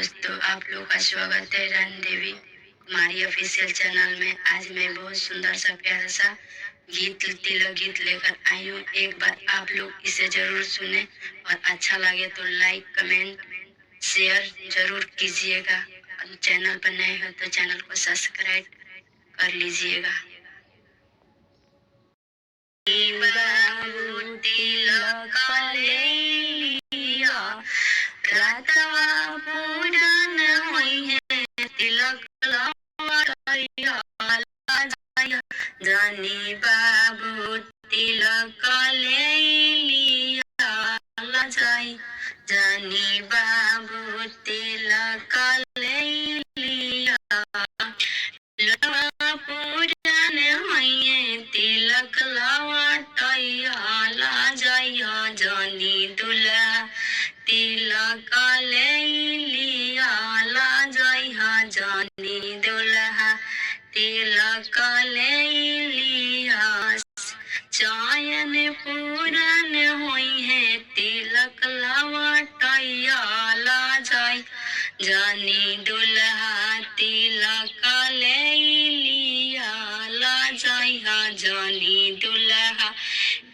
दोस्तों, आप लोग का स्वागत है रन देवी कुमारी ऑफिशियल चैनल में। आज मैं बहुत सुंदर सा प्यारा सा गीत तिलक गीत लेकर आई हूँ। एक बार आप लोग इसे जरूर सुने और अच्छा लगे तो लाइक कमेंट शेयर जरूर कीजिएगा। और चैनल पर नए हो तो चैनल को सब्सक्राइब कर लीजिएगा। बाबू तिलक लिया, रातवा पूरन होई है, तिलक लवैया जानी बाबू तिलक ले लिया जाई, जानी बाबू तिलक ले लिया, लवा पूरन होई है, तिलक लवैया जाइया, जानी दुल्हा तिलक ले लिया जाइया, जानी दुल्हा तिलक ले लिया, चयन पूरन होई है, तिलक लवैया जाई, जानी दुल्हा तिलक ले लिया जाइया, जानी दुल्हा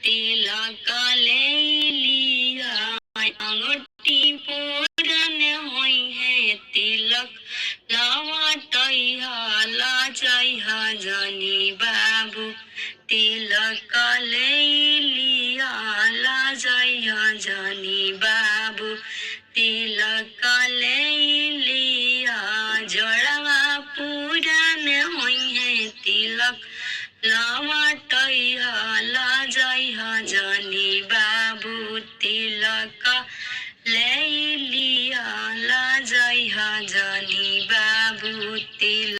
तिलक ले लिया, अंगूठी पूरन होई है, तिलक लवैया जाइया, जानी बाबू तिलक ले लिया जाइया, जानी बाबू तिलक ले लिया, जोड़वा पूरन होई है, तिलक लवैया जाइया, जानी बाबू तिलक ले लिया जाइया, जानी बाबू तिलक